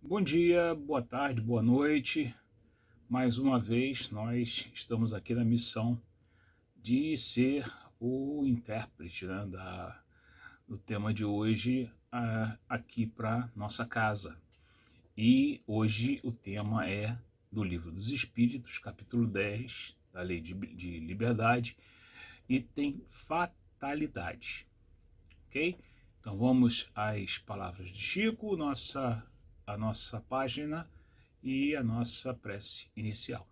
Bom dia, boa tarde, boa noite. Mais uma vez, nós estamos aqui na missão de ser o intérprete, né, do tema de hoje aqui para nossa casa. E hoje o tema é do Livro dos Espíritos, capítulo 10 da Lei de Liberdade, item fatalidade. Ok? Então vamos às palavras de Chico, a nossa página e a nossa prece inicial.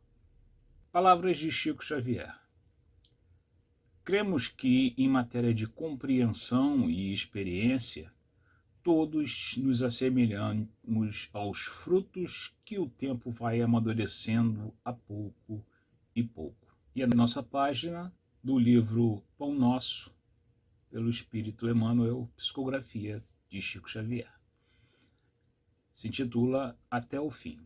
Palavras de Chico Xavier. Cremos que, em matéria de compreensão e experiência, todos nos assemelhamos aos frutos que o tempo vai amadurecendo a pouco e pouco. E a nossa página do livro Pão Nosso, pelo Espírito Emmanuel, Psicografia de Chico Xavier. Se intitula Até o Fim.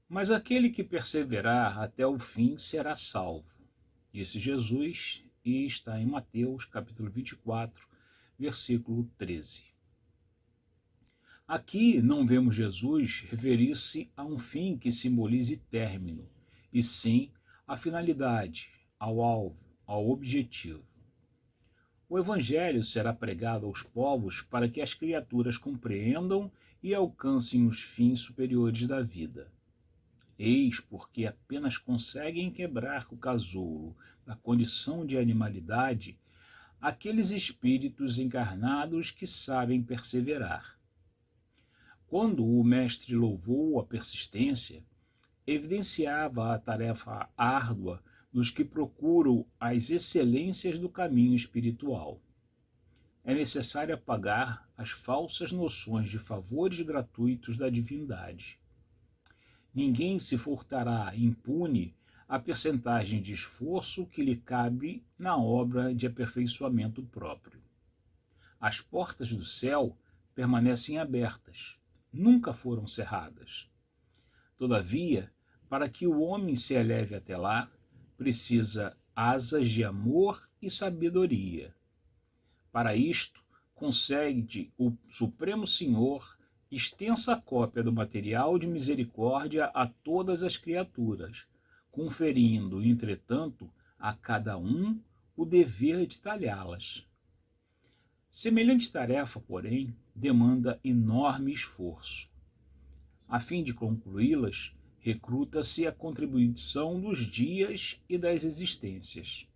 Mas aquele que perseverar até o fim será salvo, disse Jesus, e está em Mateus, capítulo 24, versículo 13. Aqui não vemos Jesus referir-se a um fim que simbolize término, e sim a finalidade, ao alvo, ao objetivo. O Evangelho será pregado aos povos para que as criaturas compreendam e alcancem os fins superiores da vida. Eis porque apenas conseguem quebrar o casulo da condição de animalidade aqueles espíritos encarnados que sabem perseverar. Quando o mestre louvou a persistência, evidenciava a tarefa árdua dos que procuram as excelências do caminho espiritual. É necessário apagar as falsas noções de favores gratuitos da divindade. Ninguém se furtará impune a percentagem de esforço que lhe cabe na obra de aperfeiçoamento próprio. As portas do céu permanecem abertas, nunca foram cerradas. Todavia, para que o homem se eleve até lá, precisa asas de amor e sabedoria. Para isto, concede o Supremo Senhor extensa cópia do material de misericórdia a todas as criaturas, conferindo, entretanto, a cada um o dever de talhá-las. Semelhante tarefa, porém, demanda enorme esforço. A fim de concluí-las, recruta-se a contribuição dos dias e das existências.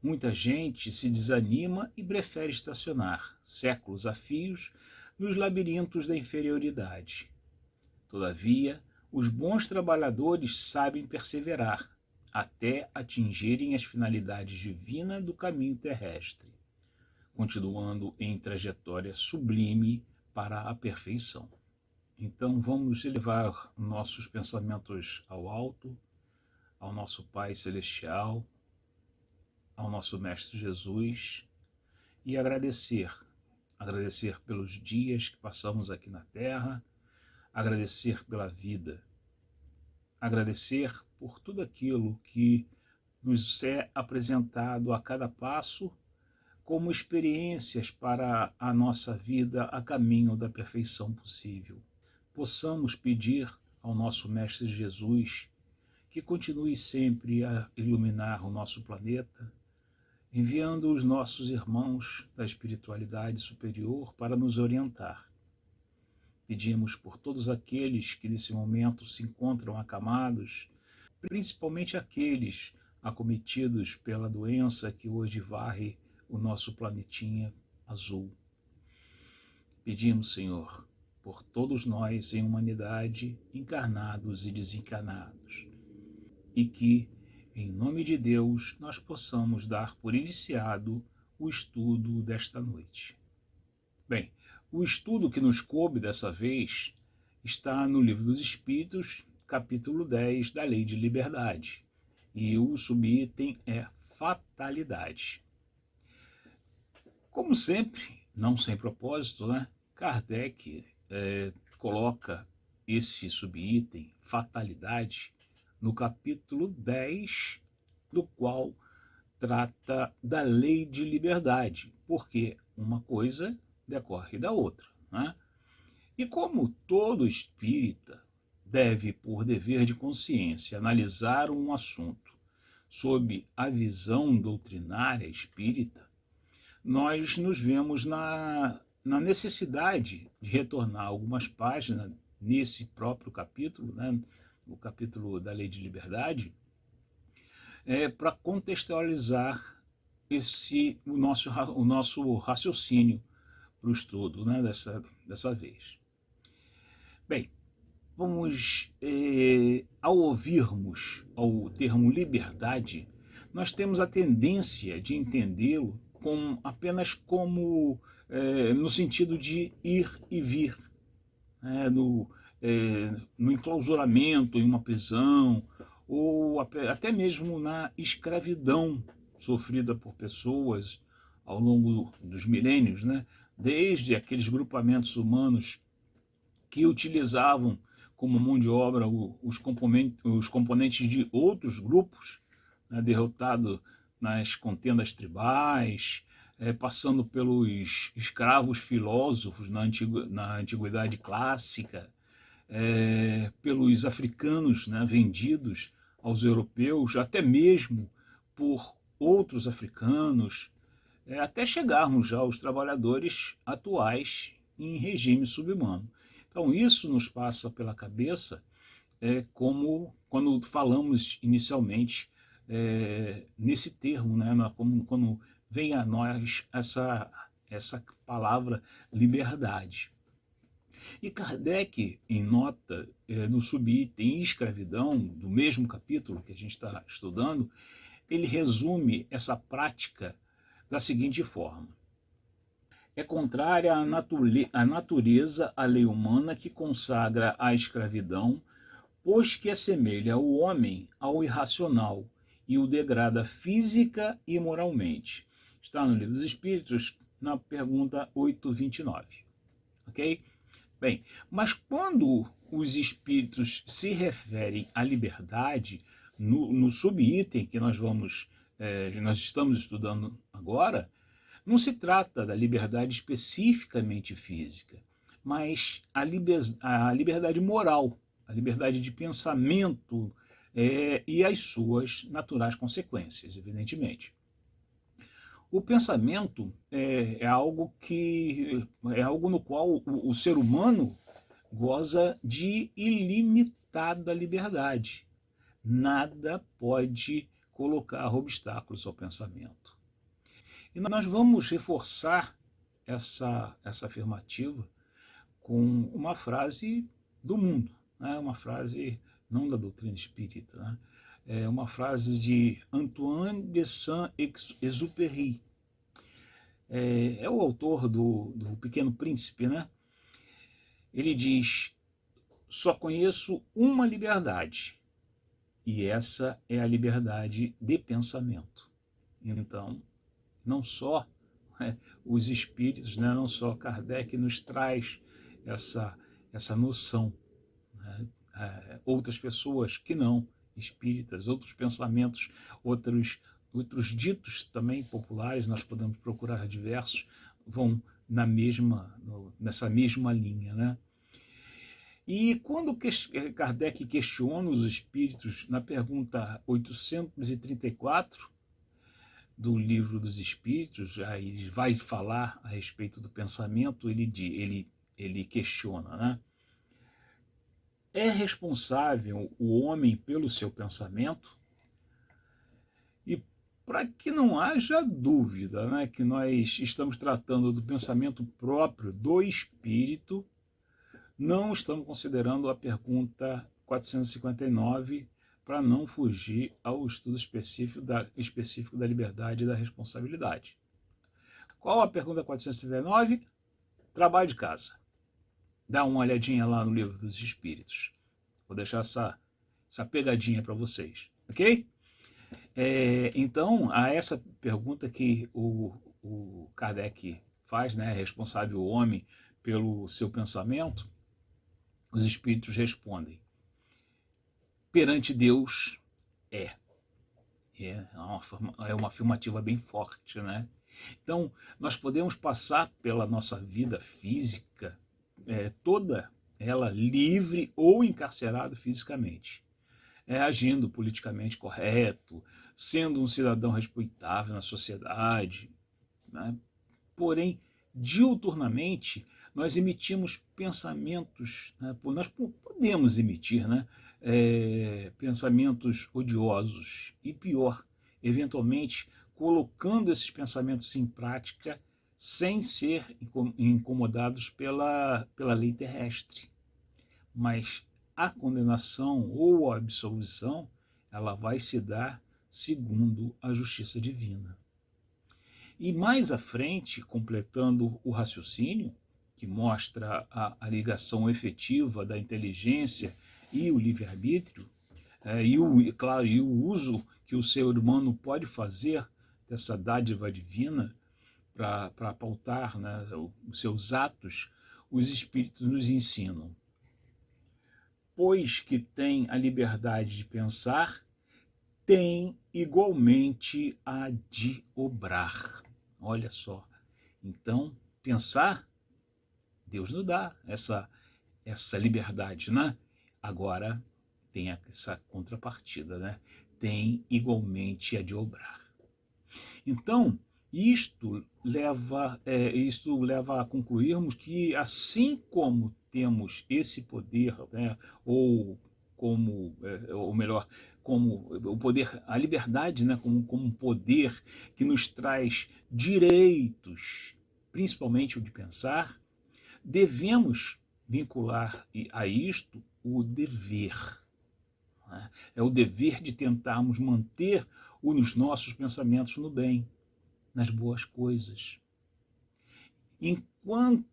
Muita gente se desanima e prefere estacionar, séculos a fios, nos labirintos da inferioridade. Todavia, os bons trabalhadores sabem perseverar, até atingirem as finalidades divinas do caminho terrestre, continuando em trajetória sublime para a perfeição. Então vamos elevar nossos pensamentos ao alto, ao nosso Pai Celestial, ao nosso Mestre Jesus e agradecer pelos dias que passamos aqui na Terra, agradecer pela vida, agradecer por tudo aquilo que nos é apresentado a cada passo como experiências para a nossa vida a caminho da perfeição possível. Possamos pedir ao nosso Mestre Jesus que continue sempre a iluminar o nosso planeta, enviando os nossos irmãos da espiritualidade superior para nos orientar. Pedimos por todos aqueles que nesse momento se encontram acamados, principalmente aqueles acometidos pela doença que hoje varre o nosso planetinha azul. Pedimos, Senhor, por todos nós em humanidade, encarnados e desencarnados, e que, em nome de Deus, nós possamos dar por iniciado o estudo desta noite. Bem, o estudo que nos coube dessa vez está no Livro dos Espíritos, capítulo 10 da Lei de Liberdade, e o subitem é fatalidade. Como sempre, não sem propósito, né? Kardec coloca esse subitem, fatalidade, no capítulo 10, do qual trata da lei de liberdade, porque uma coisa decorre da outra, né? E como todo espírita deve, por dever de consciência, analisar um assunto sob a visão doutrinária espírita, nós nos vemos na necessidade de retornar algumas páginas nesse próprio capítulo, né, o capítulo da Lei de Liberdade, para contextualizar o nosso raciocínio para o estudo, né, dessa vez. Bem, ao ouvirmos o termo liberdade, nós temos a tendência de entendê-lo apenas como no sentido de ir e vir, no enclausuramento em uma prisão, ou até mesmo na escravidão sofrida por pessoas ao longo dos milênios, né? Desde aqueles grupamentos humanos que utilizavam como mão de obra os componentes de outros grupos, né, derrotado nas contendas tribais, passando pelos escravos filósofos na antiguidade clássica, pelos africanos, né, vendidos aos europeus, até mesmo por outros africanos, até chegarmos já aos trabalhadores atuais em regime subhumano. Então isso nos passa pela cabeça como quando falamos inicialmente nesse termo, né, quando vem a nós essa palavra liberdade. E Kardec, em nota no subitem escravidão, do mesmo capítulo que a gente está estudando, ele resume essa prática da seguinte forma: é contrária à natureza, à lei humana que consagra a escravidão, pois que assemelha o homem ao irracional e o degrada física e moralmente. Está no Livro dos Espíritos, na pergunta 829. Ok? Bem, mas quando os espíritos se referem à liberdade, no subitem que nós estamos estudando agora, não se trata da liberdade especificamente física, mas a liberdade moral, a liberdade de pensamento e as suas naturais consequências, evidentemente. O pensamento é algo no qual o ser humano goza de ilimitada liberdade. Nada pode colocar obstáculos ao pensamento. E nós vamos reforçar essa afirmativa com uma frase do mundo, né? Uma frase não da doutrina espírita, né? É uma frase de Antoine de Saint-Exupéry. É o autor do Pequeno Príncipe, né? Ele diz: só conheço uma liberdade, e essa é a liberdade de pensamento. Então, não só os espíritos, né, não só Kardec nos traz essa noção, né? Outras pessoas que não espíritas, outros pensamentos, outros ditos também populares, nós podemos procurar diversos, vão nessa mesma linha, né? E quando Kardec questiona os espíritos na pergunta 834 do Livro dos Espíritos, aí ele vai falar a respeito do pensamento, ele questiona, né? É responsável o homem pelo seu pensamento? E para que não haja dúvida, né, que nós estamos tratando do pensamento próprio do espírito, não estamos considerando a pergunta 459 para não fugir ao estudo específico da liberdade e da responsabilidade. Qual a pergunta 469? Trabalho de casa. Dá uma olhadinha lá no Livro dos Espíritos. Vou deixar essa pegadinha para vocês, ok? Então, a essa pergunta que o Kardec faz, né, responsável o homem pelo seu pensamento, os espíritos respondem: perante Deus é uma afirmativa bem forte, né? Então, nós podemos passar pela nossa vida física toda ela livre ou encarcerado fisicamente, agindo politicamente correto, sendo um cidadão respeitável na sociedade, né? Porém, diuturnamente, nós emitimos pensamentos, né? Nós podemos emitir, né? Pensamentos odiosos e, pior, eventualmente, colocando esses pensamentos em prática sem ser incomodados pela lei terrestre. Mas a condenação ou a absolvição, ela vai se dar segundo a justiça divina. E mais à frente, completando o raciocínio, que mostra a ligação efetiva da inteligência e o livre-arbítrio, claro, e o uso que o ser humano pode fazer dessa dádiva divina para pautar, né, os seus atos, os espíritos nos ensinam. Pois que tem a liberdade de pensar, tem igualmente a de obrar. Olha só. Então, pensar, Deus nos dá essa liberdade, né? Agora, tem essa contrapartida, né? Tem igualmente a de obrar. Então, isto leva a concluirmos que, assim como temos esse poder, né, ou melhor, como o poder, a liberdade, né, como um poder que nos traz direitos, principalmente o de pensar, devemos vincular a isto o dever. Né? É o dever de tentarmos manter os nossos pensamentos no bem, nas boas coisas. Enquanto,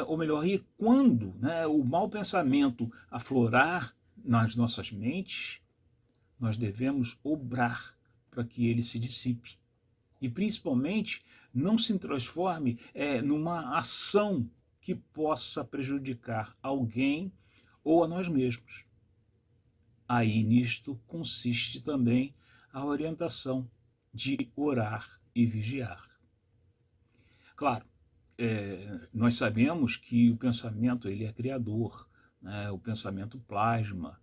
ou melhor, e quando, né, o mau pensamento aflorar nas nossas mentes, nós devemos obrar para que ele se dissipe. E, principalmente, não se transforme numa ação que possa prejudicar alguém ou a nós mesmos. Aí, nisto, consiste também a orientação de orar e vigiar. Claro, nós sabemos que o pensamento ele é criador, né? O pensamento plasma,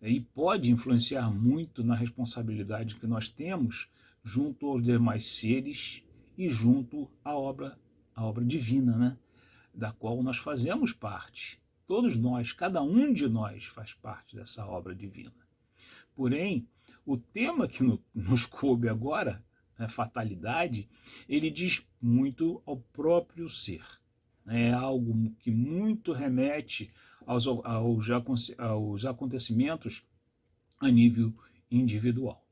e pode influenciar muito na responsabilidade que nós temos junto aos demais seres e junto à obra divina, né? Da qual nós fazemos parte. Todos nós, cada um de nós faz parte dessa obra divina. Porém, o tema que nos coube agora, fatalidade, ele diz muito ao próprio ser. É algo que muito remete aos acontecimentos a nível individual.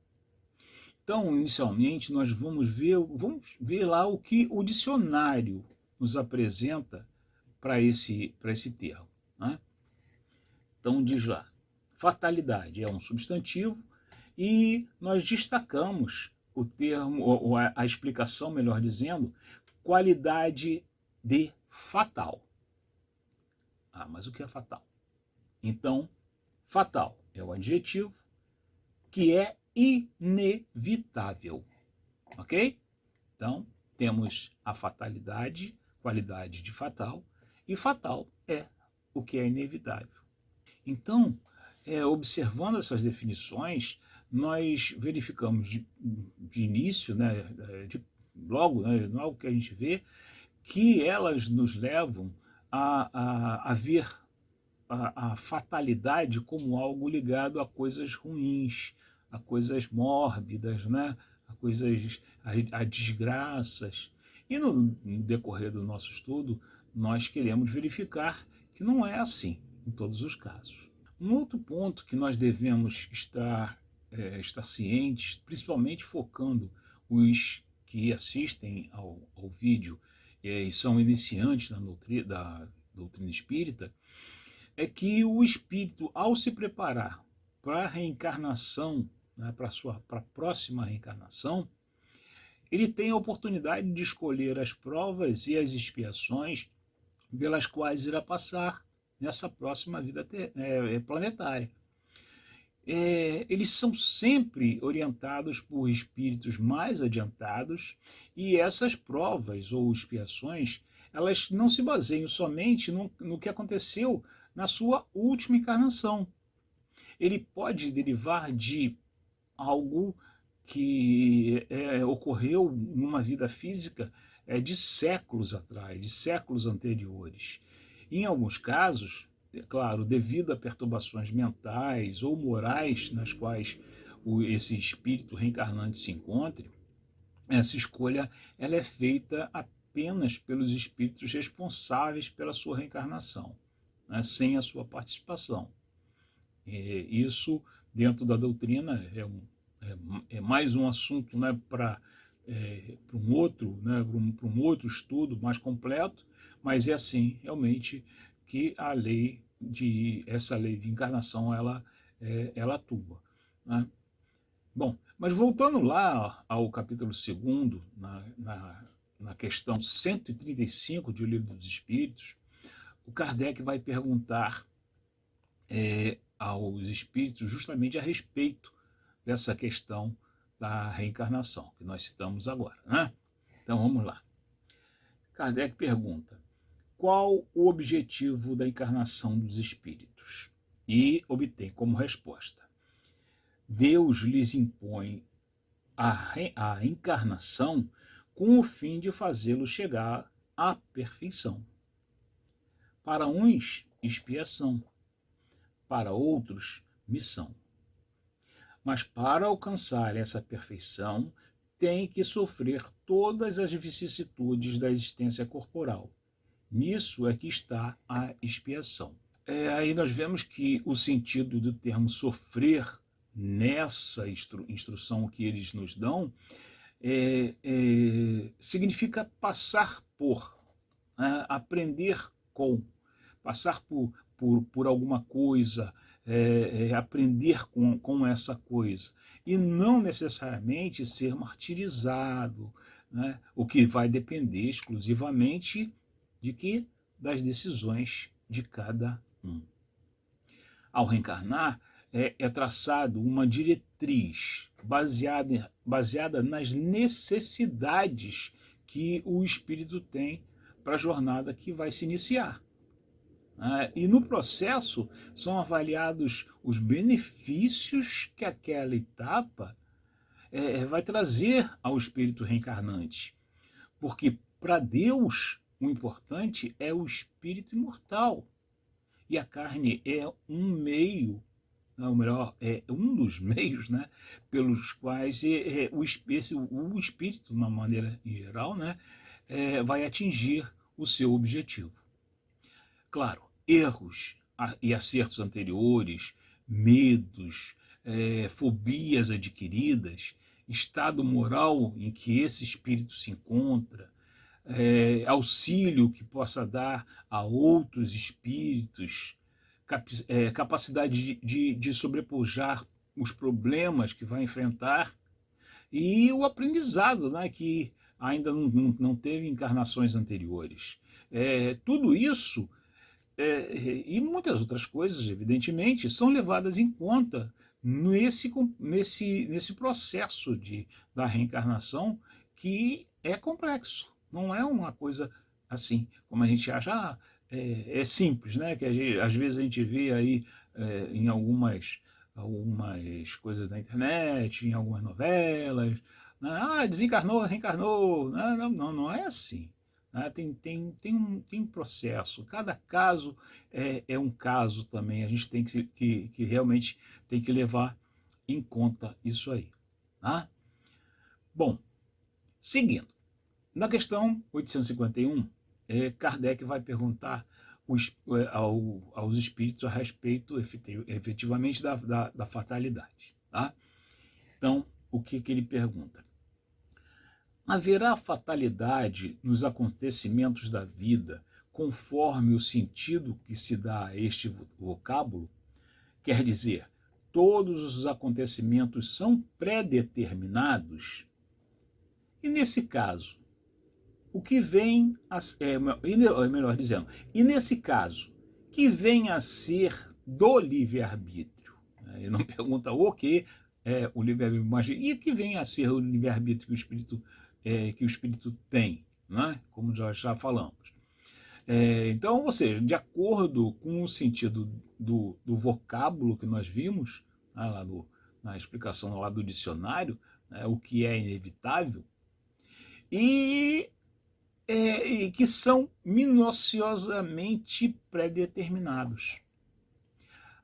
Então, inicialmente, nós vamos ver lá o que o dicionário nos apresenta para esse termo. Né? Então, diz lá, fatalidade é um substantivo e nós destacamos o termo, ou a explicação, melhor dizendo, qualidade de fatal. Mas o que é fatal? Então, fatal é o adjetivo que é inevitável, ok? Então, temos a fatalidade, qualidade de fatal, e fatal é o que é inevitável. Então, observando essas definições, nós verificamos de início, né, logo que a gente vê, que elas nos levam a ver a fatalidade como algo ligado a coisas ruins, a coisas mórbidas, né, a desgraças. E no decorrer do nosso estudo, nós queremos verificar que não é assim em todos os casos. Um outro ponto que nós devemos estar cientes, principalmente focando os que assistem ao vídeo e são iniciantes da doutrina espírita, é que o espírito, ao se preparar para a reencarnação, né, para a próxima reencarnação, ele tem a oportunidade de escolher as provas e as expiações pelas quais irá passar nessa próxima vida planetária. Eles são sempre orientados por espíritos mais adiantados e essas provas ou expiações elas não se baseiam somente no que aconteceu na sua última encarnação. Ele pode derivar de algo que ocorreu numa vida física de séculos atrás, de séculos anteriores. Em alguns casos, é claro, devido a perturbações mentais ou morais nas quais esse espírito reencarnante se encontre, essa escolha ela é feita apenas pelos espíritos responsáveis pela sua reencarnação, né, sem a sua participação. Isso, dentro da doutrina, é mais um assunto, né, para um outro, né, para um outro estudo mais completo, mas é assim, realmente, que essa lei de encarnação, ela atua, né? Bom, mas voltando lá ao capítulo 2, na questão 135 de O Livro dos Espíritos, o Kardec vai perguntar aos espíritos justamente a respeito dessa questão da reencarnação, que nós citamos agora, né? Então vamos lá. Kardec pergunta: qual o objetivo da encarnação dos espíritos? E obtém como resposta: Deus lhes impõe a encarnação com o fim de fazê-los chegar à perfeição. Para uns, expiação, para outros, missão. Mas para alcançar essa perfeição, tem que sofrer todas as vicissitudes da existência corporal. Nisso é que está a expiação. Aí nós vemos que o sentido do termo sofrer nessa instrução que eles nos dão significa passar por, aprender com, passar por alguma coisa, aprender com essa coisa, e não necessariamente ser martirizado, né? O que vai depender exclusivamente de que? Das decisões de cada um. Ao reencarnar, é traçado uma diretriz baseada nas necessidades que o espírito tem para a jornada que vai se iniciar. E no processo são avaliados os benefícios que aquela etapa vai trazer ao espírito reencarnante. Porque para Deus o importante é o espírito imortal. E a carne é um meio, ou melhor, é um dos meios, né, pelos quais o espírito, de uma maneira em geral, né, vai atingir o seu objetivo. Claro, erros e acertos anteriores, medos, fobias adquiridas, estado moral em que esse espírito se encontra, auxílio que possa dar a outros espíritos, capacidade de sobrepujar os problemas que vai enfrentar, e o aprendizado, né, que ainda não teve encarnações anteriores. Tudo isso e muitas outras coisas, evidentemente, são levadas em conta nesse processo da reencarnação, que é complexo. Não é uma coisa assim, como a gente acha, é simples, né? Que às vezes a gente vê aí em algumas coisas da internet, em algumas novelas, né? Desencarnou, reencarnou. Não é assim. Tem um processo. Cada caso é um caso também. A gente tem que realmente tem que levar em conta isso aí. Tá? Bom, seguindo. Na questão 851, Kardec vai perguntar aos espíritos a respeito efetivamente da fatalidade. Tá? Então, o que ele pergunta? Haverá fatalidade nos acontecimentos da vida conforme o sentido que se dá a este vocábulo? Quer dizer, todos os acontecimentos são pré-determinados? E nesse caso, o que vem melhor dizendo, e nesse caso, que vem a ser do livre-arbítrio? Ele não pergunta o que é o livre-arbítrio, mas e que vem a ser o livre-arbítrio que o espírito tem, né? Como já falamos. Então, ou seja, de acordo com o sentido do vocábulo que nós vimos, né, na explicação lá do dicionário, né, o que é inevitável, e, e que são minuciosamente predeterminados.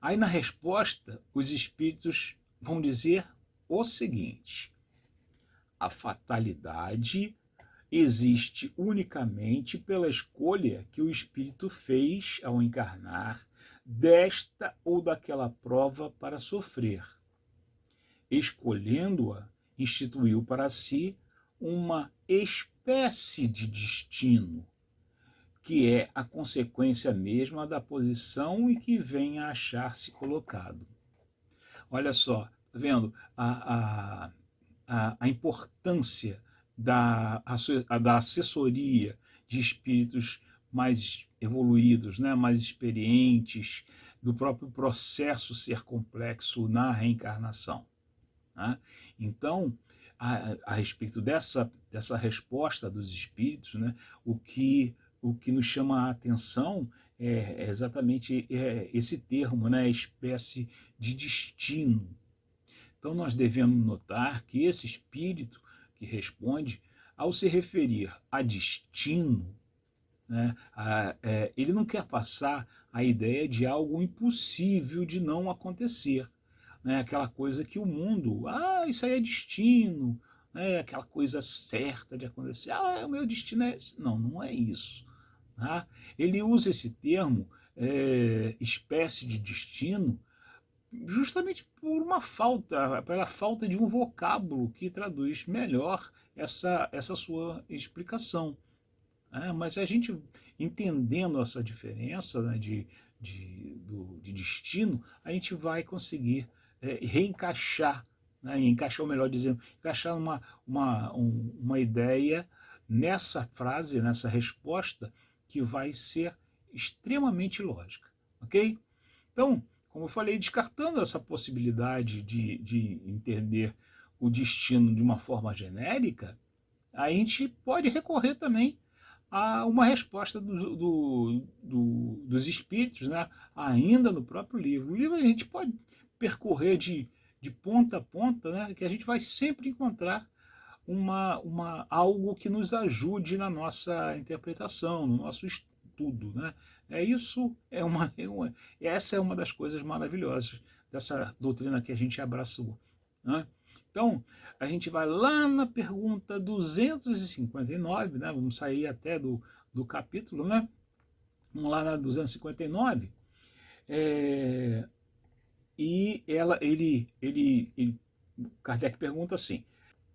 Aí na resposta, os espíritos vão dizer o seguinte: a fatalidade existe unicamente pela escolha que o espírito fez ao encarnar desta ou daquela prova para sofrer. Escolhendo-a, instituiu para si uma espécie de destino, que é a consequência mesma da posição em que vem a achar-se colocado. Olha só, tá vendo a importância da assessoria de espíritos mais evoluídos, né, mais experientes, do próprio processo ser complexo na reencarnação. Né? Então, a respeito dessa resposta dos espíritos, né, o que nos chama a atenção é exatamente esse termo, né, espécie de destino. Então, nós devemos notar que esse espírito que responde, ao se referir a destino, né, ele não quer passar a ideia de algo impossível de não acontecer. Né, aquela coisa que o mundo, isso aí é destino, né, aquela coisa certa de acontecer, o meu destino é esse. Não, não é isso. Tá? Ele usa esse termo, espécie de destino, justamente pela falta de um vocábulo que traduz melhor essa sua explicação. Mas a gente, entendendo essa diferença, né, de destino, a gente vai conseguir reencaixar, né, encaixar, ou melhor dizendo, encaixar uma ideia nessa frase, nessa resposta, que vai ser extremamente lógica. Ok? Então, como eu falei, descartando essa possibilidade de entender o destino de uma forma genérica, a gente pode recorrer também a uma resposta dos espíritos, né? Ainda no próprio livro. O livro a gente pode percorrer de ponta a ponta, né? Que a gente vai sempre encontrar algo que nos ajude na nossa interpretação, no nosso estudo. Né? Essa é uma das coisas maravilhosas dessa doutrina que a gente abraçou. Né? Então, a gente vai lá na pergunta 259, né? Vamos sair até do capítulo, né? Vamos lá na 259, e Kardec pergunta assim,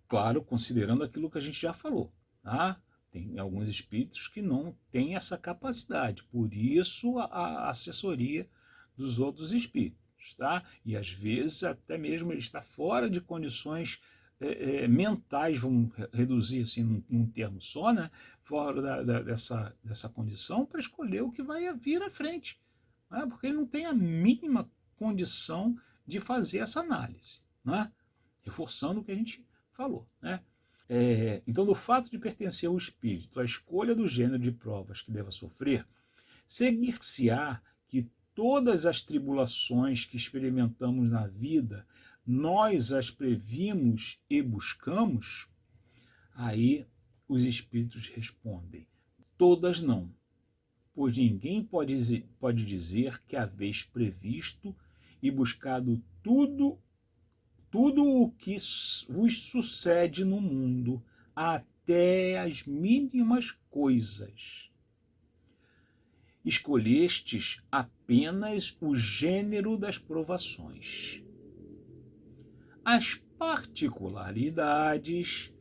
claro, considerando aquilo que a gente já falou, tá? Tem alguns espíritos que não têm essa capacidade, por isso a assessoria dos outros espíritos, tá? E às vezes até mesmo ele está fora de condições mentais, vamos reduzir assim num termo só, né? Fora dessa condição para escolher o que vai vir à frente, né? Porque ele não tem a mínima condição de fazer essa análise, né? Reforçando o que a gente falou, né? Então, do fato de pertencer ao espírito à escolha do gênero de provas que deva sofrer, seguir-se-á que todas as tribulações que experimentamos na vida, nós as previmos e buscamos? Aí os espíritos respondem, todas não, pois ninguém pode dizer que haveis previsto e buscado tudo o que vos sucede no mundo, até as mínimas coisas. Escolhestes apenas o gênero das provações. As particularidades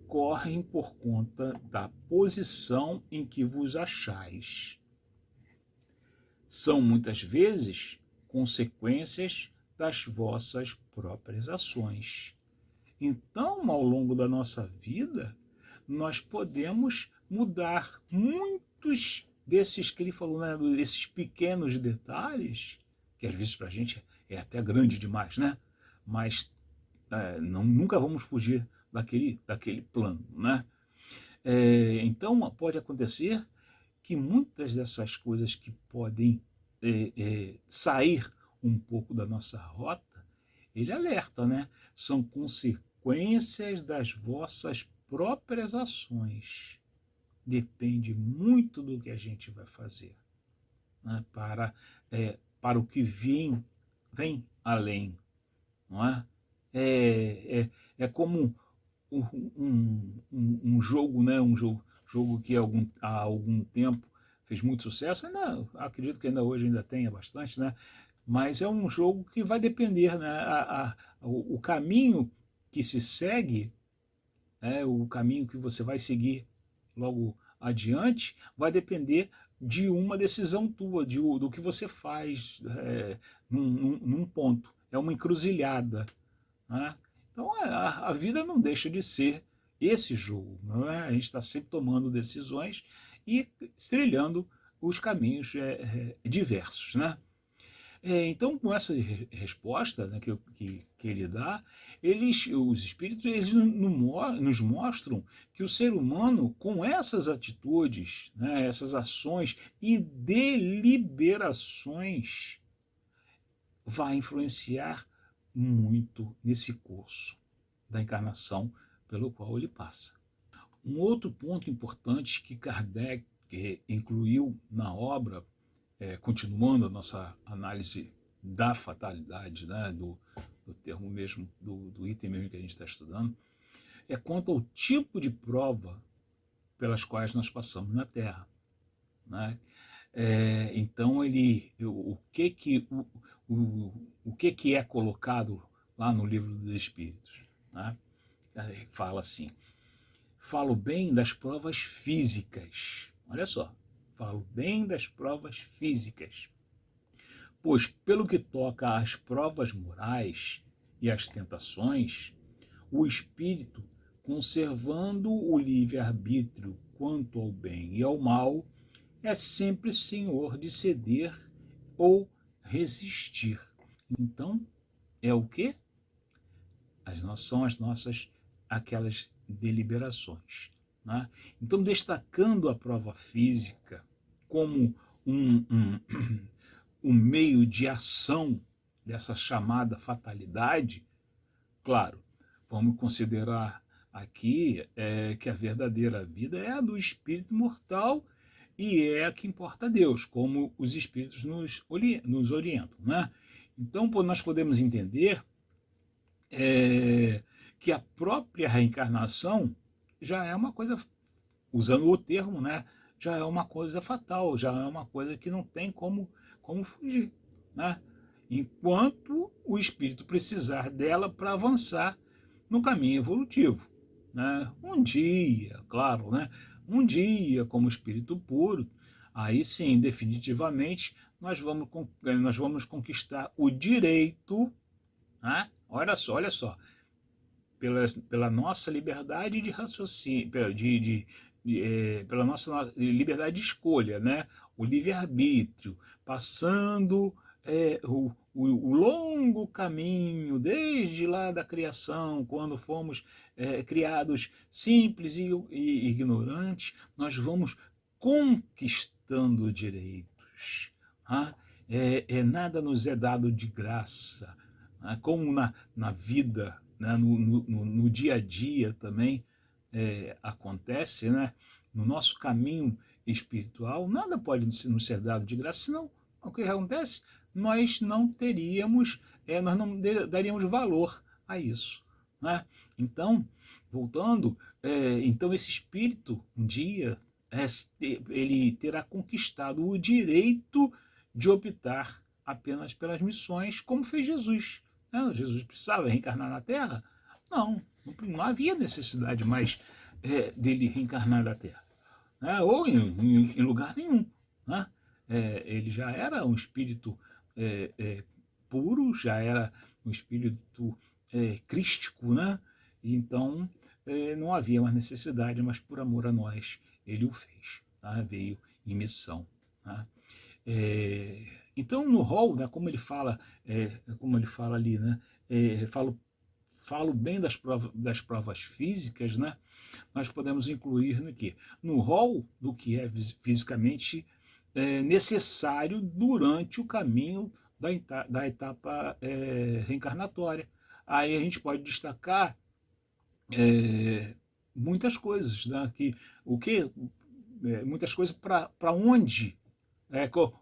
correm por conta da posição em que vos achais. São muitas vezes consequências das vossas próprias ações. Então, ao longo da nossa vida, nós podemos mudar muitos desses que ele falou, né, desses pequenos detalhes, que às vezes para a gente é até grande demais, né? Mas nunca vamos fugir daquele plano, né? Então, pode acontecer que muitas dessas coisas que podem sair um pouco da nossa rota, ele alerta, né? São consequências das vossas próprias ações. Depende muito do que a gente vai fazer, né? Para o que vem além, não é? É como um jogo, né? Jogo que há algum tempo fez muito sucesso, ainda, acredito que ainda hoje ainda tenha bastante, né? Mas é um jogo que vai depender, né? O caminho que se segue, o caminho que você vai seguir logo adiante, vai depender de uma decisão tua, do que você faz num ponto. É uma encruzilhada, né? Então a vida não deixa de ser esse jogo, não é? A gente está sempre tomando decisões e trilhando os caminhos diversos, né? Então, com essa resposta, né, que ele dá, os espíritos nos mostram que o ser humano, com essas atitudes, né, essas ações e deliberações, vai influenciar muito nesse curso da encarnação pelo qual ele passa. Um outro ponto importante que Kardec incluiu na obra, continuando a nossa análise da fatalidade, né, do termo mesmo, do item mesmo que a gente está estudando, é quanto ao tipo de prova pelas quais nós passamos na Terra, né? Então o que é colocado lá no Livro dos Espíritos, né? Fala assim: falo bem das provas físicas. Olha só, falo bem das provas físicas, pois pelo que toca às provas morais e às tentações, o espírito, conservando o livre-arbítrio quanto ao bem e ao mal, é sempre senhor de ceder ou resistir. Então, é o quê? São as nossas aquelas deliberações, né? Então, destacando a prova física como um meio de ação dessa chamada fatalidade, claro, vamos considerar aqui que a verdadeira vida é a do espírito mortal e é a que importa a Deus, como os espíritos nos orientam, né? Então, nós podemos entender que a própria reencarnação já é uma coisa, usando o termo, né, já é uma coisa fatal, já é uma coisa que não tem como fugir, né? Enquanto o espírito precisar dela para avançar no caminho evolutivo, né? Um dia, claro, né? Um dia como espírito puro, aí sim, definitivamente, nós vamos conquistar o direito, né? Olha só, pela nossa liberdade de raciocínio, pela nossa liberdade de escolha, né? O livre-arbítrio, passando o longo caminho, desde lá da criação, quando fomos criados simples e ignorantes, nós vamos conquistando direitos. Tá? Nada nos é dado de graça, né? Como na vida, né? No dia a dia também acontece, né? No nosso caminho espiritual, nada pode nos ser dado de graça, senão o que acontece? Nós não daríamos valor a isso, né? Então, voltando, então esse espírito, um dia, ele terá conquistado o direito de optar apenas pelas missões, como fez Jesus. Jesus precisava reencarnar na Terra? Não havia necessidade mais dele reencarnar na Terra, né? Ou em lugar nenhum, né? Ele já era um espírito puro, já era um espírito crístico, né? Então não havia mais necessidade, mas por amor a nós ele o fez, tá? Veio em missão, tá? Então no rol, né, como ele fala ali, né, falo bem das provas físicas, né? Nós podemos incluir no quê? No rol do que é fisicamente necessário durante o caminho da etapa reencarnatória. Aí a gente pode destacar muitas coisas, né? Muitas coisas para onde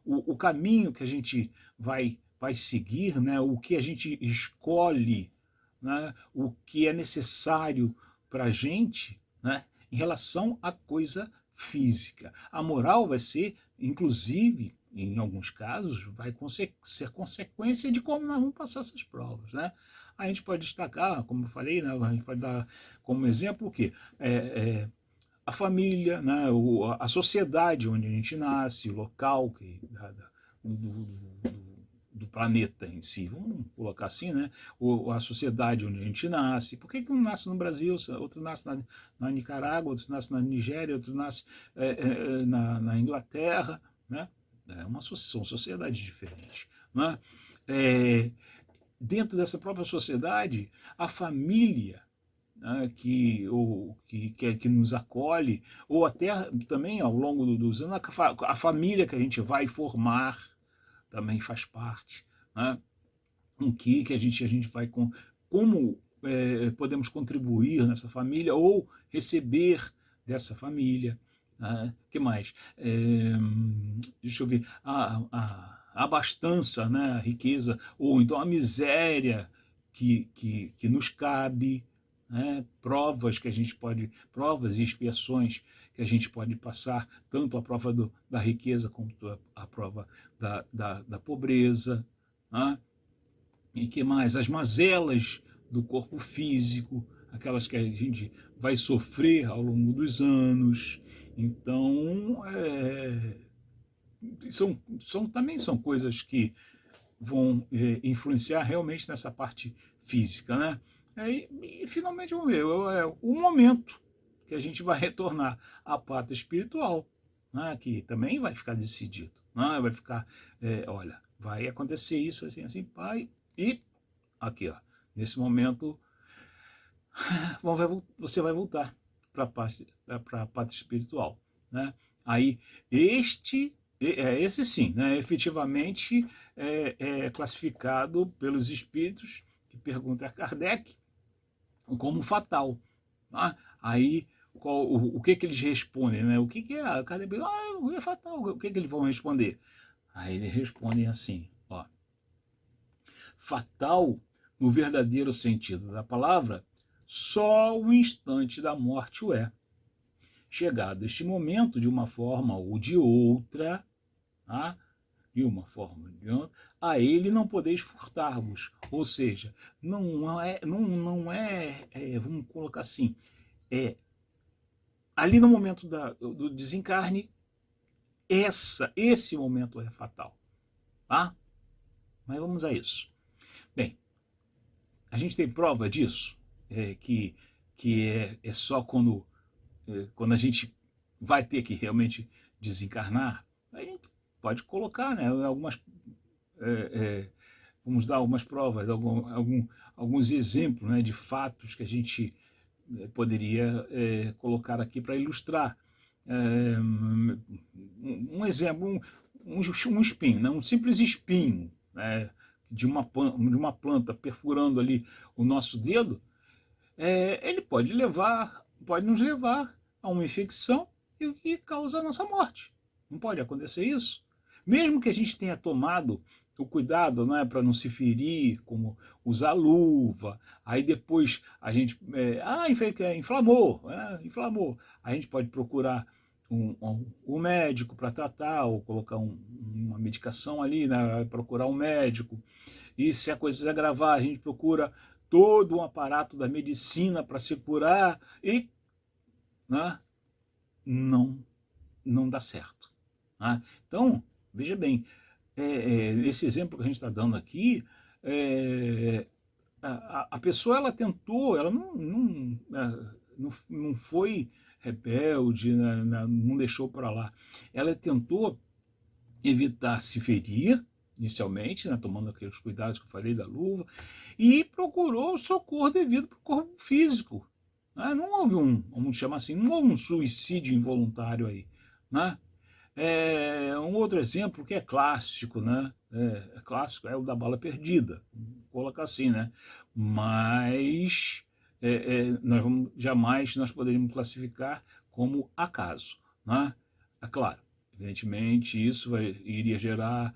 o caminho que a gente vai seguir, né? O que a gente escolhe, né? O que é necessário para a gente, né? Em relação à coisa física. A moral vai ser, inclusive, em alguns casos, vai ser consequência de como nós vamos passar essas provas, né? A gente pode destacar, como eu falei, né? A gente pode dar como exemplo o quê? A família, né? A sociedade onde a gente nasce, o local do planeta em si, vamos colocar assim, né? A sociedade onde a gente nasce. Por que um nasce no Brasil, outro nasce na Nicarágua, outro nasce na Nigéria, outro nasce na Inglaterra, né? São sociedades diferentes, né? Dentro dessa própria sociedade, a família, né, que nos acolhe, ou até também ao longo dos anos, a família que a gente vai formar também faz parte, né? Com que a gente vai como podemos contribuir nessa família ou receber dessa família, né? Que mais? Deixa eu ver, a abastança, né? A riqueza, ou então a miséria que nos cabe, né? Provas e expiações que a gente pode passar, tanto a prova da riqueza quanto a prova da pobreza, né? E que mais? As mazelas do corpo físico, aquelas que a gente vai sofrer ao longo dos anos. Então, também são coisas que vão influenciar realmente nessa parte física, né? E finalmente vamos ver, o momento que a gente vai retornar à pátria espiritual, né? Que também vai ficar decidido, né? Vai ficar, olha, vai acontecer isso assim, assim, pai, e aqui, ó, nesse momento você vai voltar para a pátria espiritual, né? Aí esse sim, né, efetivamente é classificado pelos espíritos que perguntam a Kardec como fatal. Tá? Aí o que eles respondem, né? O que é? Kardec pergunta, é fatal. O que eles vão responder? Aí eles respondem assim, ó, fatal no verdadeiro sentido da palavra, só o instante da morte o é. Chegado este momento, de uma forma ou de outra, tá? De uma forma ou de outra, a ele não podeis furtar-vos. Ou seja, vamos colocar assim, ali no momento do desencarne, esse momento é fatal. Tá? Mas vamos a isso. Bem, a gente tem prova disso, que é só quando a gente vai ter que realmente desencarnar. A gente pode colocar, né, vamos dar algumas provas, alguns exemplos, né, de fatos que a gente poderia colocar aqui para ilustrar. Um exemplo, um espinho, né, um simples espinho, né, de uma planta perfurando ali o nosso dedo, ele pode nos levar a uma infecção e causa a nossa morte. Não pode acontecer isso? Mesmo que a gente tenha tomado o cuidado, né, para não se ferir, como usar luva, aí depois a gente, inflamou, inflamou, a gente pode procurar um médico para tratar, ou colocar uma medicação ali, né, procurar um médico, e se a coisa se agravar, a gente procura todo um aparato da medicina para se curar e, né, não dá certo. Né? Então, veja bem, esse exemplo que a gente está dando aqui, a pessoa ela tentou, ela não foi rebelde, não deixou para lá. Ela tentou evitar se ferir, inicialmente, né, tomando aqueles cuidados que eu falei da luva, e procurou o socorro devido para o corpo físico. Né? Não houve vamos chamar assim, não houve um suicídio involuntário aí. Né? Um outro exemplo que é clássico, né? Clássico é o da bala perdida, colocar assim, né? Mas jamais nós poderíamos classificar como acaso, né? É claro, evidentemente isso iria gerar,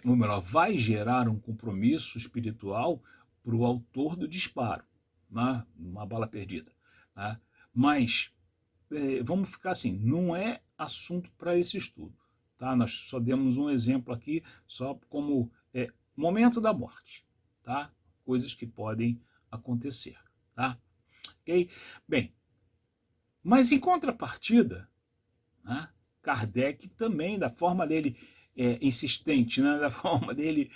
ou melhor, vai gerar um compromisso espiritual para o autor do disparo, né? Uma bala perdida, né? Mas vamos ficar assim, não é assunto para esse estudo. Tá? Nós só demos um exemplo aqui, só como momento da morte. Tá? Coisas que podem acontecer. Tá? Okay? Bem, mas em contrapartida, né, Kardec também, da forma dele insistente, né, da forma dele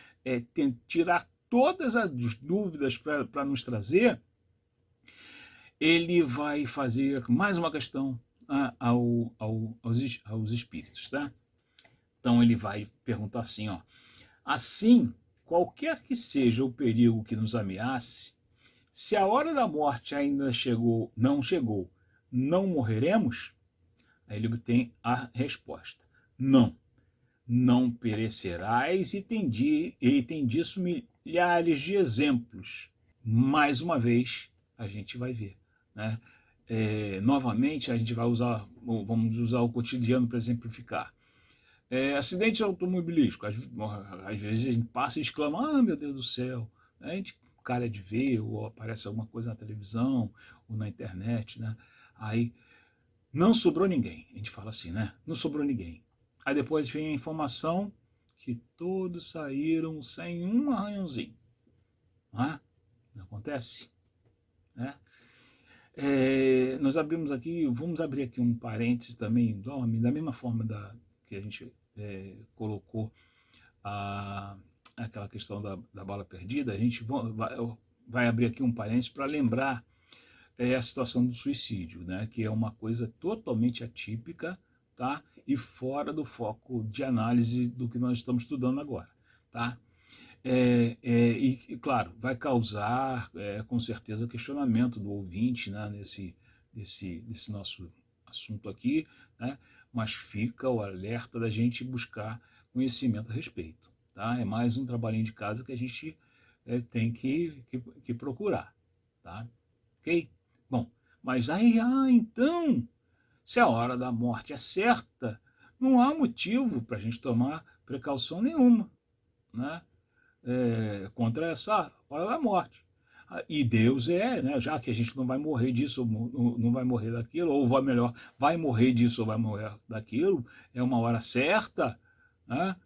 tirar todas as dúvidas para nos trazer, ele vai fazer mais uma questão aos espíritos, tá? Então ele vai perguntar assim, ó, assim, qualquer que seja o perigo que nos ameace, se a hora da morte ainda chegou, não morreremos? Aí ele tem a resposta, não perecerás, e tem disso milhares de exemplos. Mais uma vez, a gente vai ver, né? Novamente, a gente vamos usar o cotidiano para exemplificar. Acidente automobilístico, às vezes a gente passa e exclama, meu Deus do céu, a gente cara de ver, ou aparece alguma coisa na televisão, ou na internet, né? Aí, não sobrou ninguém, a gente fala assim, né? Não sobrou ninguém. Aí depois vem a informação que todos saíram sem um arranhãozinho. Não acontece, né? Nós abrimos aqui, vamos abrir aqui um parênteses também, da mesma forma que a gente colocou aquela questão da bala perdida, a gente vai abrir aqui um parênteses para lembrar a situação do suicídio, né, que é uma coisa totalmente atípica, tá, e fora do foco de análise do que nós estamos estudando agora. Tá? E, claro, vai causar, com certeza, questionamento do ouvinte, né, desse nosso assunto aqui, né, mas fica o alerta da gente buscar conhecimento a respeito. Tá? É mais um trabalhinho de casa que a gente tem que procurar. Tá? Ok? Bom, mas aí, então, se a hora da morte é certa, não há motivo para a gente tomar precaução nenhuma, né? Contra essa hora da morte. E Deus né, já que a gente não vai morrer disso, ou não vai morrer daquilo, ou vai morrer disso ou vai morrer daquilo, é uma hora certa, né?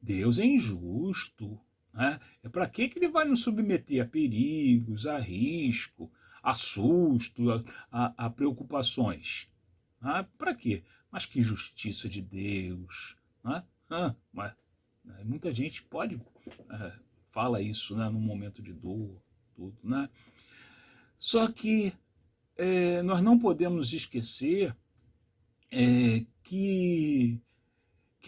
Deus é injusto. Né? Para que ele vai nos submeter a perigos, a risco, a susto, a preocupações? Para quê? Mas que justiça de Deus. Né? Mas muita gente fala isso, né, num momento de dor, tudo, né? Só que nós não podemos esquecer que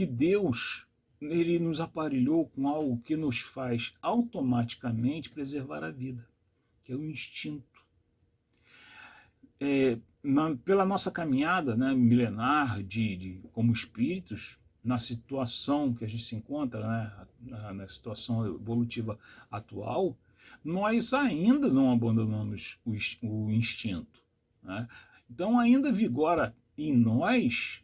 Deus ele nos aparelhou com algo que nos faz automaticamente preservar a vida, que é o instinto. Pela nossa caminhada, né, milenar como espíritos, na situação que a gente se encontra, né, na situação evolutiva atual, nós ainda não abandonamos o instinto. Né? Então ainda vigora em nós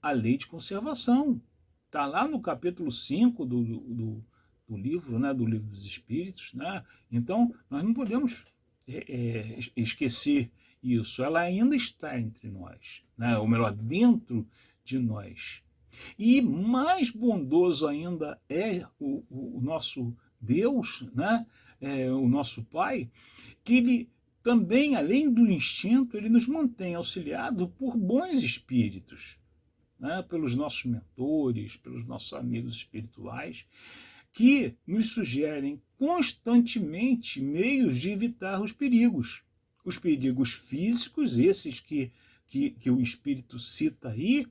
a lei de conservação. Está lá no capítulo 5 do livro, né, do Livro dos Espíritos. Né? Então nós não podemos esquecer isso. Ela ainda está entre nós, né? Ou melhor, dentro de nós. E mais bondoso ainda é o nosso Deus, né? O nosso Pai, que ele também, além do instinto, ele nos mantém auxiliado por bons espíritos, né? Pelos nossos mentores, pelos nossos amigos espirituais, que nos sugerem constantemente meios de evitar os perigos físicos, esses que o espírito cita aí,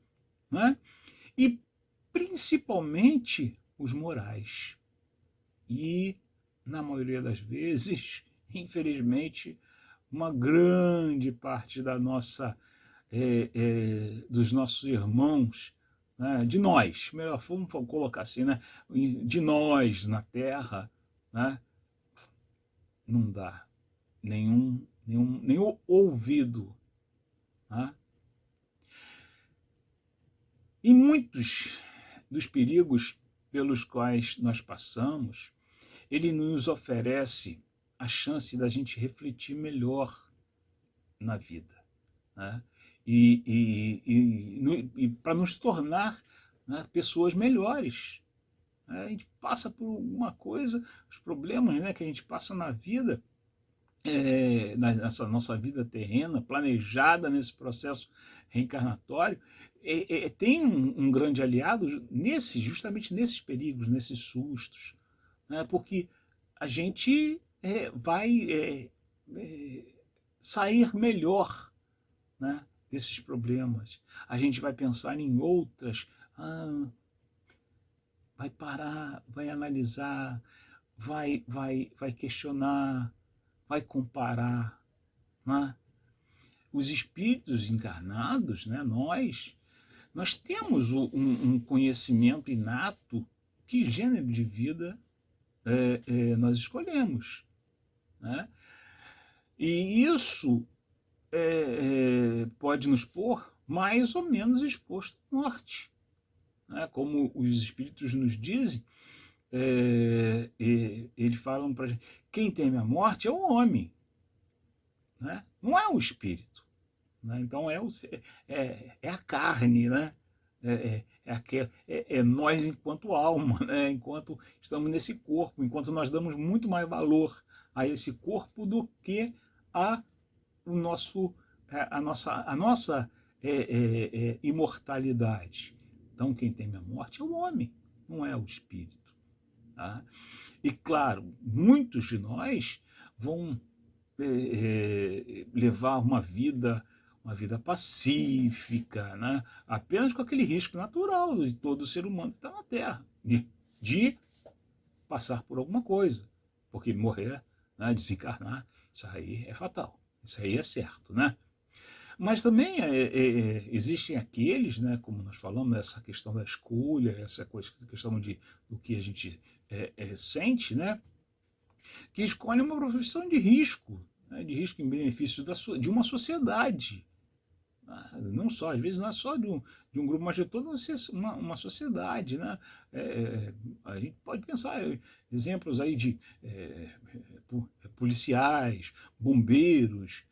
né? E principalmente os morais. E, na maioria das vezes, infelizmente, uma grande parte da nossa, dos nossos irmãos, né, de nós, melhor vamos colocar assim, né, de nós na Terra, né, não dá nenhum ouvido. Né? E muitos dos perigos pelos quais nós passamos, ele nos oferece a chance da gente refletir melhor na vida, né? E para nos tornar, né, pessoas melhores. Né? A gente passa por alguma coisa, os problemas, né, que a gente passa na vida, nessa nossa vida terrena, planejada nesse processo reencarnatório, tem um grande aliado justamente nesses perigos, nesses sustos, né? Porque a gente vai sair melhor, né, desses problemas. A gente vai pensar em outras, vai parar, vai analisar, vai questionar, vai comparar. Né? Os espíritos encarnados, né, nós temos um conhecimento inato que gênero de vida nós escolhemos. Né? E isso pode nos pôr mais ou menos exposto à morte. Né? Como os espíritos nos dizem, eles falam para a gente, quem teme a morte é o homem, né? Não é o espírito. Né? Então é a carne, né? É nós enquanto alma, né? Enquanto estamos nesse corpo, enquanto nós damos muito mais valor a esse corpo do que a nossa imortalidade. Então quem teme a morte é o homem, não é o espírito. Tá? E claro, muitos de nós vão levar uma vida pacífica, né? Apenas com aquele risco natural de todo ser humano que está na Terra, de passar por alguma coisa, porque morrer, né, desencarnar, isso aí é fatal, isso aí é certo, né? Mas também existem aqueles, né, como nós falamos, essa questão da escolha, essa questão do que a gente sente, né, que escolhem uma profissão de risco, né, de risco em benefício de uma sociedade. Não só, às vezes não é só de um grupo, mas de toda uma sociedade. Né? A gente pode pensar exemplos aí de policiais, bombeiros,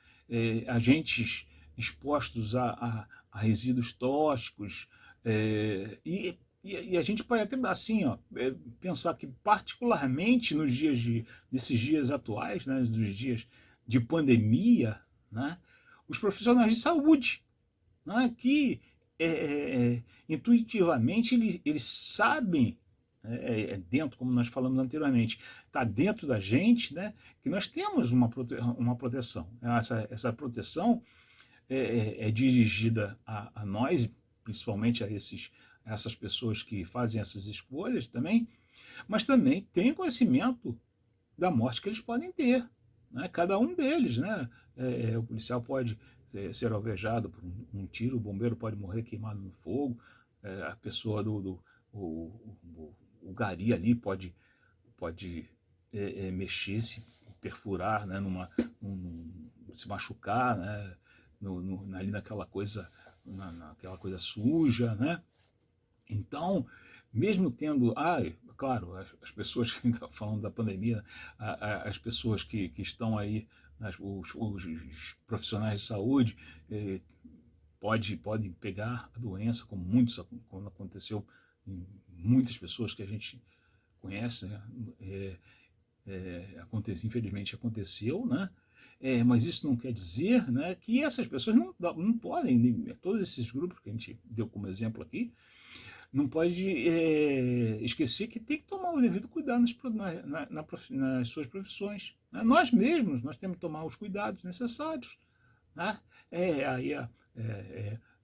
agentes expostos a resíduos tóxicos, e a gente pode até assim, pensar que particularmente nesses dias atuais, né, dos dias de pandemia, né, os profissionais de saúde, né, que intuitivamente eles sabem, dentro, como nós falamos anteriormente, está dentro da gente, né, que nós temos uma proteção. Essa proteção é dirigida a nós, principalmente a essas pessoas que fazem essas escolhas também, mas também tem conhecimento da morte que eles podem ter. Né? Cada um deles. Né? O policial pode ser alvejado por um tiro, o bombeiro pode morrer queimado no fogo, a pessoa o gari ali pode mexer-se, perfurar, né? Se machucar, né? Ali naquela coisa suja, né? Então, mesmo tendo, claro, as pessoas que estão falando da pandemia, as pessoas que estão aí, os profissionais de saúde, podem pegar a doença, como aconteceu em muitas pessoas que a gente conhece, né? Infelizmente aconteceu, né? Mas isso não quer dizer, né, que essas pessoas não podem, todos esses grupos que a gente deu como exemplo aqui, não pode esquecer que tem que tomar o devido cuidado nas suas profissões. Né? Nós mesmos, nós temos que tomar os cuidados necessários. Né?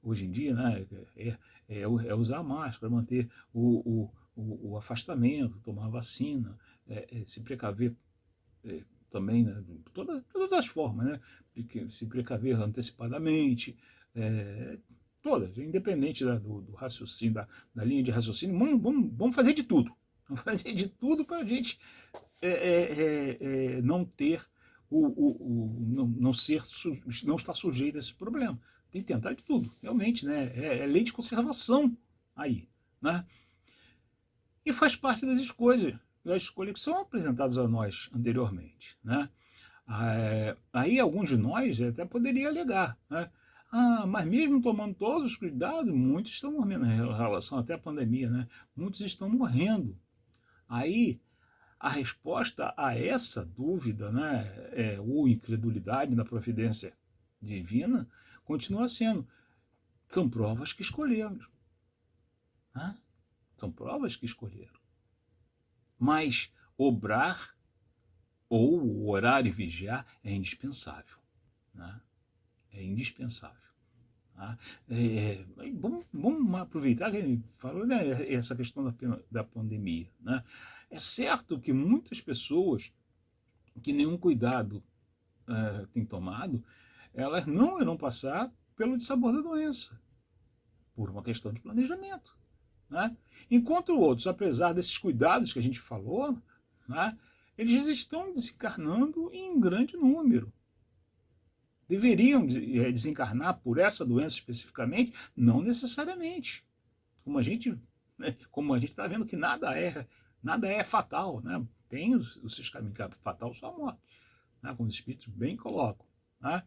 Hoje em dia, né, é usar máscara, manter o afastamento, tomar vacina, se precaver também, né, todas as formas, né, se precaver antecipadamente, todas, independente do raciocínio, da linha de raciocínio, vamos fazer de tudo. Vamos fazer de tudo para a gente não ter não estar sujeito a esse problema. Tem que tentar de tudo, realmente, né? É lei de conservação aí, né? E faz parte das escolhas que são apresentadas a nós anteriormente, né? Aí alguns de nós até poderiam alegar, né? Mas mesmo tomando todos os cuidados, muitos estão morrendo, em relação até à pandemia, né? Muitos estão morrendo. Aí a resposta a essa dúvida, né, ou incredulidade na providência divina, continua sendo: são provas que escolhemos. Né? São provas que escolheram. Mas obrar ou orar e vigiar é indispensável. Né? É indispensável. Tá? Vamos aproveitar que ele falou, né, essa questão da pandemia. Né? É certo que muitas pessoas que nenhum cuidado têm tomado, elas não irão passar pelo dissabor da doença, por uma questão de planejamento. Né? Enquanto outros, apesar desses cuidados que a gente falou, né, eles estão desencarnando em grande número. Deveriam desencarnar por essa doença especificamente? Não necessariamente. Como a gente está vendo que nada é fatal, né? Tem os seus caminhos, fatal só a morte, né? Como os espíritos bem colocam. Né?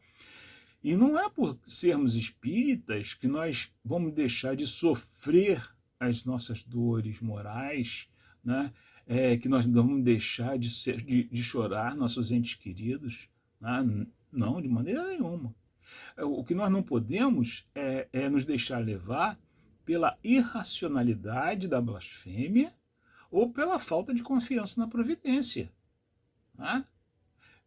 E não é por sermos espíritas que nós vamos deixar de sofrer as nossas dores morais, né? Que nós vamos deixar de chorar nossos entes queridos, né? Não, de maneira nenhuma. O que nós não podemos é nos deixar levar pela irracionalidade da blasfêmia ou pela falta de confiança na providência. Né?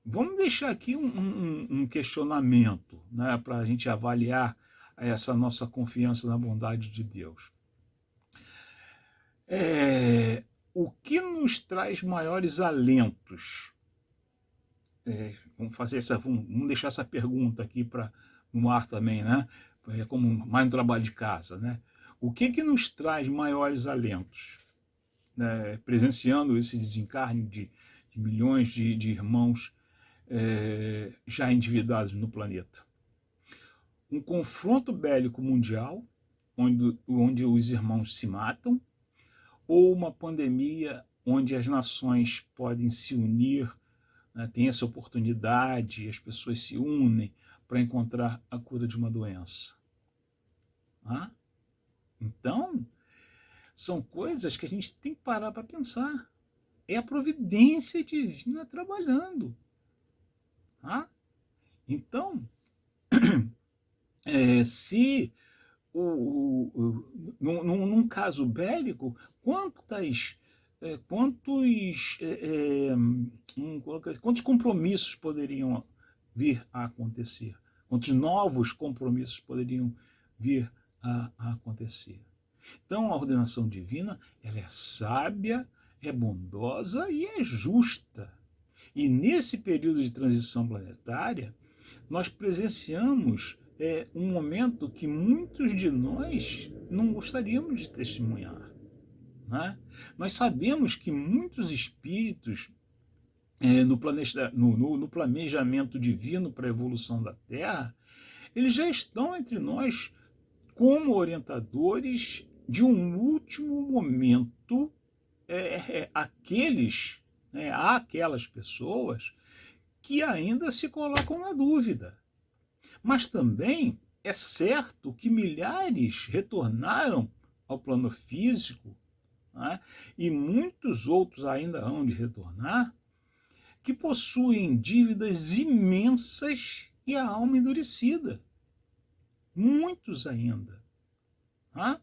Vamos deixar aqui um questionamento, né, para a gente avaliar essa nossa confiança na bondade de Deus. O que nos traz maiores alentos? Vamos deixar essa pergunta aqui no ar também, né? Como mais um trabalho de casa, né? O que nos traz maiores alentos? Presenciando esse desencarne de milhões de irmãos já endividados no planeta. Um confronto bélico mundial, onde os irmãos se matam, ou uma pandemia onde as nações podem se unir, né, tem essa oportunidade, as pessoas se unem para encontrar a cura de uma doença. Então, são coisas que a gente tem que parar para pensar. É a providência divina trabalhando. Então, se num caso bélico, quantos compromissos poderiam vir a acontecer? Quantos novos compromissos poderiam vir a acontecer? Então, a ordenação divina, ela é sábia, é bondosa e é justa. E nesse período de transição planetária, nós presenciamos um momento que muitos de nós não gostaríamos de testemunhar. Né? Nós sabemos que muitos espíritos, no planejamento divino para a evolução da Terra, eles já estão entre nós como orientadores de um último momento aquelas pessoas que ainda se colocam na dúvida. Mas também é certo que milhares retornaram ao plano físico, né, e muitos outros ainda hão de retornar, que possuem dívidas imensas e a alma endurecida. Muitos ainda. Né?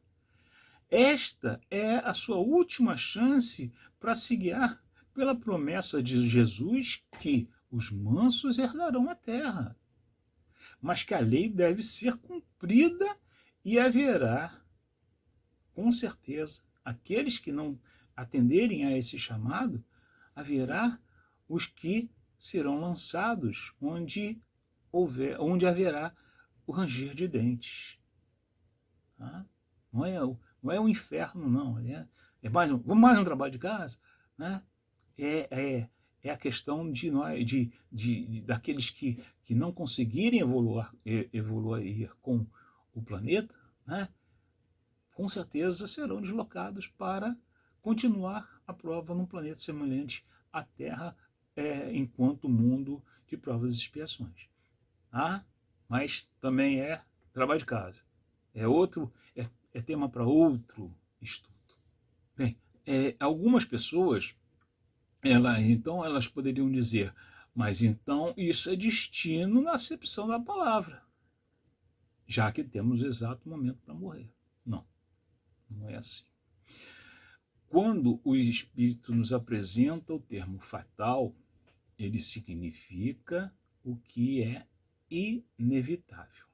Esta é a sua última chance para se guiar pela promessa de Jesus que os mansos herdarão a terra, mas que a lei deve ser cumprida e haverá, com certeza, aqueles que não atenderem a esse chamado, haverá os que serão lançados onde haverá o ranger de dentes. Tá? Não é o inferno, não. É vamos mais um trabalho de casa, né? É a questão de nós, daqueles que não conseguirem evoluir com o planeta, né? Com certeza serão deslocados para continuar a prova num planeta semelhante à Terra, enquanto mundo de provas e expiações. Ah, mas também é trabalho de casa. É tema para outro estudo. Bem, algumas pessoas, então elas poderiam dizer, mas então isso é destino na acepção da palavra, já que temos o exato momento para morrer. Não, não é assim. Quando o Espírito nos apresenta o termo fatal, ele significa o que é inevitável.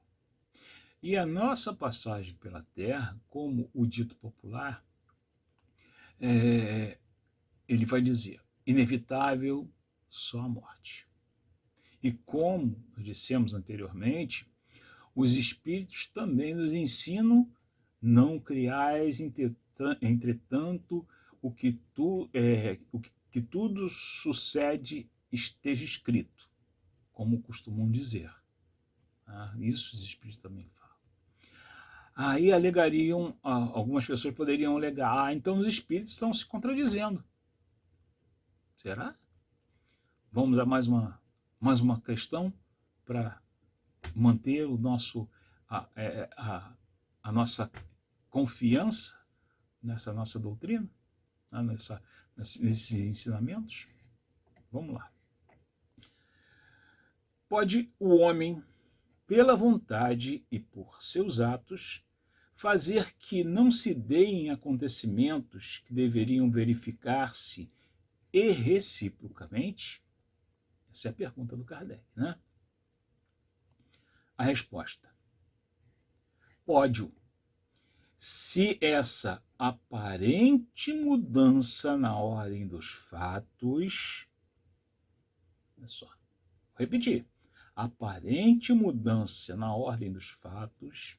E a nossa passagem pela Terra, como o dito popular, ele vai dizer, inevitável só a morte. E como dissemos anteriormente, os Espíritos também nos ensinam, não criais, entretanto, o que tudo sucede esteja escrito, como costumam dizer. Isso os Espíritos também falam. Aí alegariam, algumas pessoas poderiam alegar, então os Espíritos estão se contradizendo. Será? Vamos a mais uma questão para manter a nossa confiança nessa nossa doutrina, nesses ensinamentos? Vamos lá. Pode o homem, pela vontade e por seus atos, fazer que não se deem acontecimentos que deveriam verificar-se e reciprocamente? Essa é a pergunta do Kardec, né? A resposta: pode-o, se essa aparente mudança na ordem dos fatos, olha só, vou repetir, aparente mudança na ordem dos fatos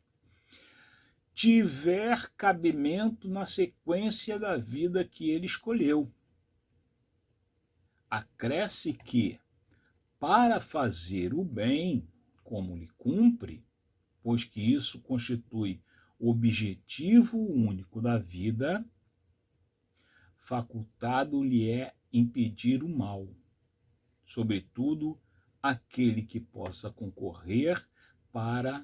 tiver cabimento na sequência da vida que ele escolheu. Acresce que, para fazer o bem, como lhe cumpre, pois que isso constitui o objetivo único da vida, facultado-lhe é impedir o mal, sobretudo aquele que possa concorrer para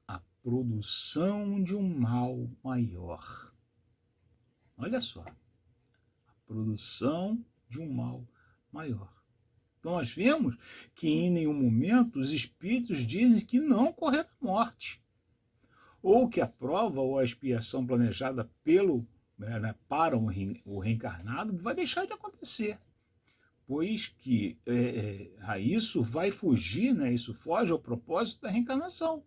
a produção de um mal maior. Olha só, a produção de um mal maior. Então nós vemos que em nenhum momento os espíritos dizem que não ocorrerá morte, ou que a prova ou a expiação planejada para o reencarnado vai deixar de acontecer, pois que isso vai fugir, né, isso foge ao propósito da reencarnação.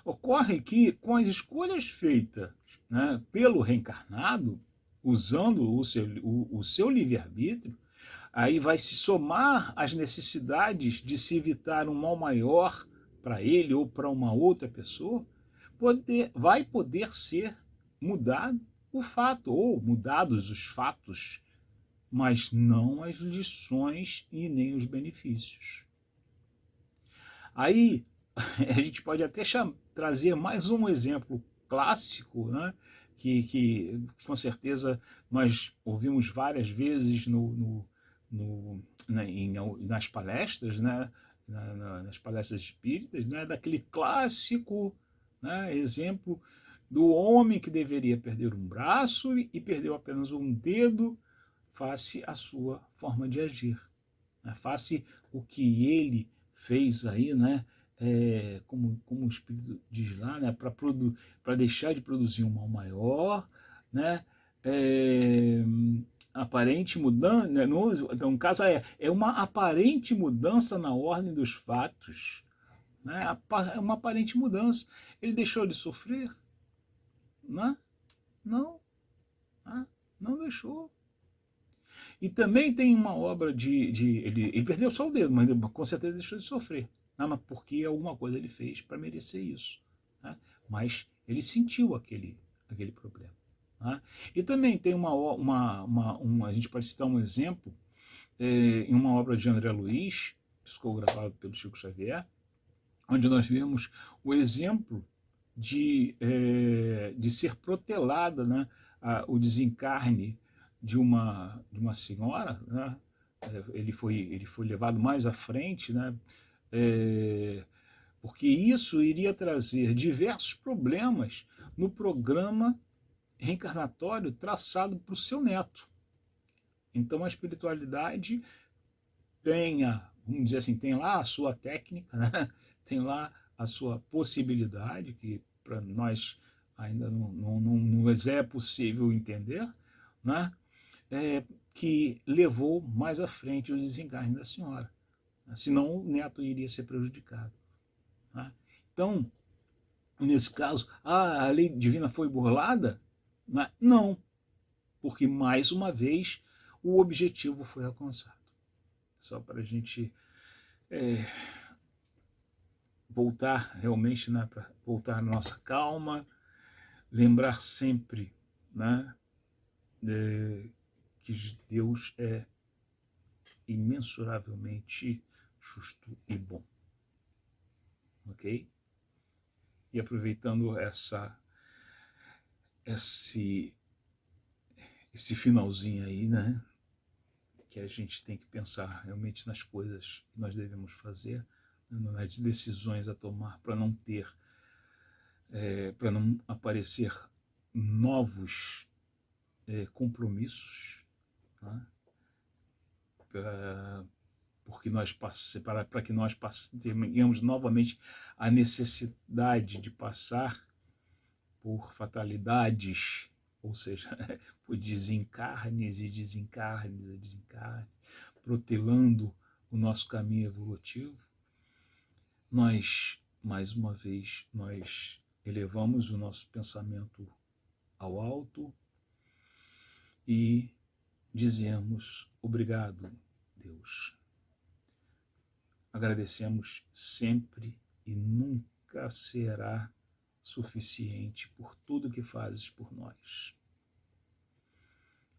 Ocorre que, com as escolhas feitas, né, pelo reencarnado, usando o seu livre-arbítrio, aí vai se somar as necessidades de se evitar um mal maior para ele ou para uma outra pessoa, vai poder ser mudado o fato, ou mudados os fatos, mas não as lições e nem os benefícios. Aí a gente pode até trazer mais um exemplo clássico, né, que com certeza nós ouvimos várias vezes nas palestras, né, nas palestras espíritas, né, daquele clássico, né, exemplo do homem que deveria perder um braço e perdeu apenas um dedo face à sua forma de agir, né, face o que ele fez aí, né, como o Espírito diz lá, né, para deixar de produzir um mal maior, né, aparente mudança, né, no caso é uma aparente mudança na ordem dos fatos, né, uma aparente mudança. Ele deixou de sofrer? Né? Não. Não deixou. E também tem uma obra ele perdeu só o dedo, mas com certeza deixou de sofrer. Não, mas porque alguma coisa ele fez para merecer isso. Né? Mas ele sentiu aquele problema. Né? E também tem a gente pode citar um exemplo em uma obra de André Luiz, psicografado pelo Chico Xavier, onde nós vemos o exemplo de ser protelada, né, o desencarne de uma senhora, né, ele foi levado mais à frente, né, porque isso iria trazer diversos problemas no programa reencarnatório traçado para o seu neto. Então a espiritualidade vamos dizer assim, tem lá a sua técnica, né? Tem lá a sua possibilidade, que para nós ainda não é possível entender, né? Que levou mais à frente o desencarne da senhora. Senão o neto iria ser prejudicado. Né? Então, nesse caso, a lei divina foi burlada? Né? Não, porque mais uma vez o objetivo foi alcançado. Só para a gente voltar realmente, né, para voltar à nossa calma, lembrar sempre, né, que Deus é imensuravelmente justo e bom. Ok? E aproveitando esse finalzinho aí, né, que a gente tem que pensar realmente nas coisas que nós devemos fazer, nas decisões a tomar para não ter, para não aparecer novos compromissos, né? Porque para que nós tenhamos novamente a necessidade de passar por fatalidades, ou seja, por desencarnes e desencarnes e desencarnes, protelando o nosso caminho evolutivo, nós, mais uma vez, nós elevamos o nosso pensamento ao alto e dizemos obrigado, Deus. Agradecemos sempre e nunca será suficiente por tudo que fazes por nós.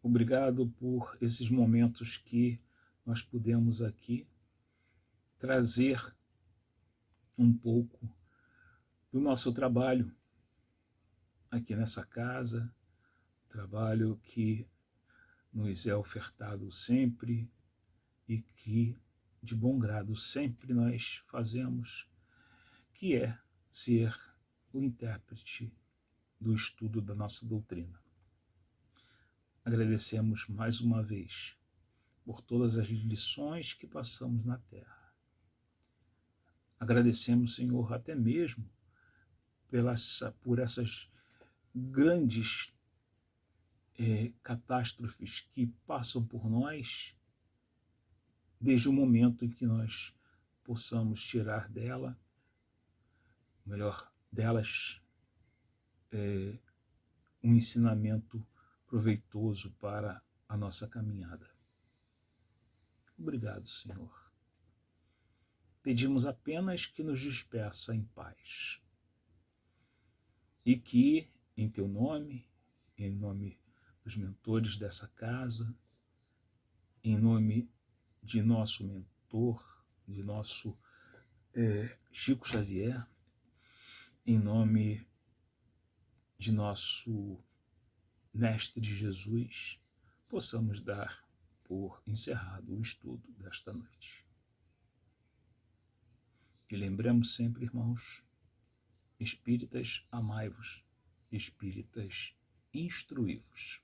Obrigado por esses momentos que nós pudemos aqui trazer um pouco do nosso trabalho aqui nessa casa, trabalho que nos é ofertado sempre e que de bom grado sempre nós fazemos, que é ser o intérprete do estudo da nossa doutrina. Agradecemos mais uma vez por todas as lições que passamos na Terra. Agradecemos, Senhor, até mesmo por essas grandes catástrofes que passam por nós, desde o momento em que nós possamos tirar delas, um ensinamento proveitoso para a nossa caminhada. Obrigado, Senhor. Pedimos apenas que nos despeça em paz e que, em Teu nome, em nome dos mentores dessa casa, em nome de nosso mentor, de nosso Chico Xavier, em nome de nosso Mestre Jesus, possamos dar por encerrado o estudo desta noite. E lembremos sempre, irmãos, espíritas, amai-vos, espíritas, instruí-vos.